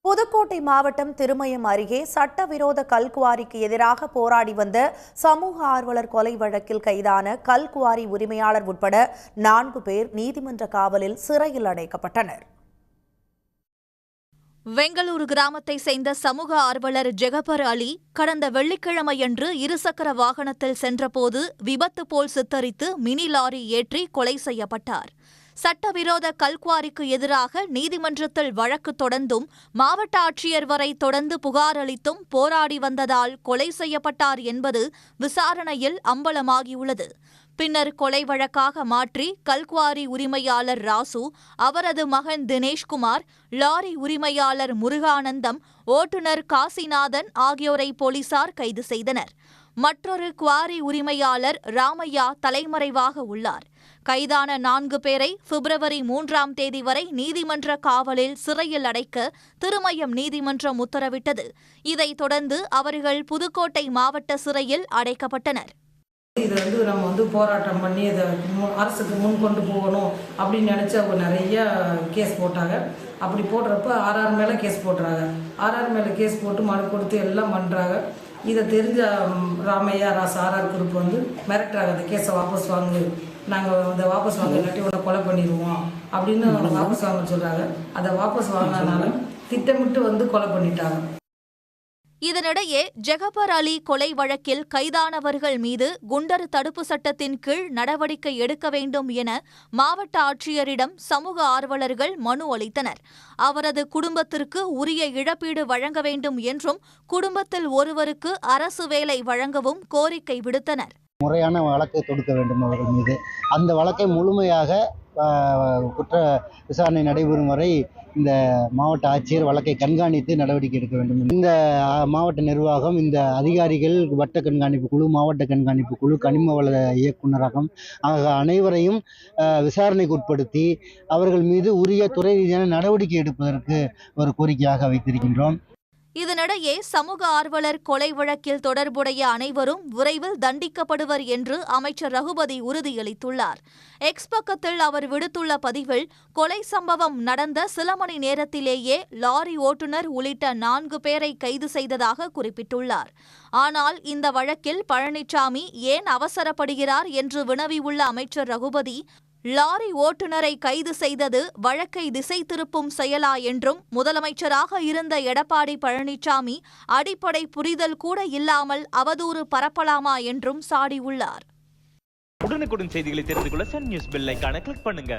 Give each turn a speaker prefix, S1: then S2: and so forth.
S1: புதுக்கோட்டை மாவட்டம் திருமயம் அருகே சட்டவிரோத கல்குவாரிக்கு எதிராக போராடி வந்த சமூக ஆர்வலர் கொலை வழக்கில் கைதான கல்குவாரி உரிமையாளர் உட்பட 4 பேர் நீதிமன்ற காவலில் சிறையில் அடைக்கப்பட்டனர்.
S2: வெங்களூர் கிராமத்தை சேர்ந்த சமூக ஆர்வலர் ஜெகபர் அலி கடந்த வெள்ளிக்கிழமையன்று இருசக்கர வாகனத்தில் சென்றபோது விபத்து போல் சித்தரித்து மினி லாரி ஏற்றி கொலை செய்யப்பட்டார். சட்டவிரோத கல்குவாரிக்கு எதிராக நீதிமன்றத்தில் வழக்கு தொடர்ந்தும் மாவட்ட ஆட்சியர் வரை தொடர்ந்து புகார் அளித்தும் போராடி வந்ததால் கொலை செய்யப்பட்டார் என்பது விசாரணையில் அம்பலமாகியுள்ளது. பின்னர் கொலை வழக்காக மாற்றி கல்குவாரி உரிமையாளர் ராசு, அவரது மகன் தினேஷ்குமார், லாரி உரிமையாளர் முருகானந்தம், ஓட்டுநர் காசிநாதன் ஆகியோரை போலீசார் கைது செய்தனர். மற்றொரு குவாரி உரிமையாளர் ராமையா தலைமறைவாக உள்ளார். கைதான 4 பேரை பிப்ரவரி 3ஆம் தேதி வரை நீதிமன்ற காவலில் சிறையில் அடைக்க திருமயம் நீதிமன்றம் உத்தரவிட்டது. இதைத் தொடர்ந்து அவர்கள் புதுக்கோட்டை மாவட்ட சிறையில் அடைக்கப்பட்டனர்.
S3: இதை நம்ம போராட்டம் பண்ணி இதை அரசுக்கு முன் கொண்டு போகணும் அப்படின்னு நினச்சி அவங்க நிறைய கேஸ் போட்டாங்க. அப்படி போடுறப்ப ஆர்ஆர் மேலே கேஸ் போட்டுறாங்க. ஆர்ஆர் மேலே கேஸ் போட்டு மனு கொடுத்து எல்லாம் பண்ணுறாங்க. இதை தெரிஞ்ச ராமையா ராசு ஆர்ஆர் குரூப் மிரட்டுறாங்க, அந்த கேஸை வாபஸ் வாங்கு, நாங்கள் அதை வாபஸ் வாங்க இல்லாட்டி உன்னை கொலை பண்ணிடுவோம் அப்படின்னு வாபஸ் வாங்க சொல்கிறாங்க. அதை வாபஸ் வாங்கினால திட்டமிட்டு கொலை பண்ணிட்டாங்க.
S2: இதனிடையே ஜெகபர் அலி கொலை வழக்கில் கைதானவர்கள் மீது குண்டர் தடுப்பு சட்டத்தின் கீழ் நடவடிக்கை எடுக்க வேண்டும் என மாவட்ட ஆட்சியரிடம் சமூக ஆர்வலர்கள் மனு அளித்தனர். அவரது குடும்பத்திற்கு உரிய இழப்பீடு வழங்க வேண்டும் என்றும் குடும்பத்தில் ஒருவருக்கு அரசு வேலை வழங்கவும் கோரிக்கை விடுத்தனர்.
S4: முறையான வழக்கை தொடுக்க வேண்டும் அவர்கள் மீது. அந்த வழக்கை முழுமையாக குற்ற விசாரணை நடைபெறும் வரை இந்த மாவட்ட ஆட்சியர் வழக்கை கண்காணித்து நடவடிக்கை எடுக்க வேண்டும். இந்த மாவட்ட நிர்வாகம், இந்த அதிகாரிகள், வட்ட கண்காணிப்பு குழு, மாவட்ட கண்காணிப்பு குழு, கனிம வள இயக்குநரகம் அனைவரையும் விசாரணைக்கு உட்படுத்தி அவர்கள் மீது உரிய துறை ரீதியான நடவடிக்கை எடுப்பதற்கு ஒரு கோரிக்கையாக வைத்திருக்கின்றோம்.
S2: இதனிடையே சமூக ஆர்வலர் கொலை வழக்கில் தொடர்புடைய அனைவரும் விரைவில் தண்டிக்கப்படுவர் என்று அமைச்சர் ரகுபதி உறுதியளித்துள்ளார். எக்ஸ் பக்கத்தில் அவர் விடுத்துள்ள பதிவில், கொலை சம்பவம் நடந்த சில மணி நேரத்திலேயே லாரி ஓட்டுநர் உள்ளிட்ட 4 பேரை கைது செய்ததாக குறிப்பிட்டுள்ளார். ஆனால் இந்த வழக்கில் பழனிசாமி ஏன் அவசரப்படுகிறார் என்று வினவியுள்ள அமைச்சர் ரகுபதி, லாரி ஓட்டுநரை கைது செய்தது வழக்கை திசை திருப்பும் செயலா என்றும், முதலமைச்சராக இருந்த எடப்பாடி பழனிசாமி அடிப்படை புரிதல் கூட இல்லாமல் அவதூறு பரப்பலாமா என்றும் சாடியுள்ளார்.
S5: உடனுக்குடன் செய்திகளை தெரிந்து கொள்ள சன் நியூஸ் பெல் ஐகானை கிளிக் பண்ணுங்க.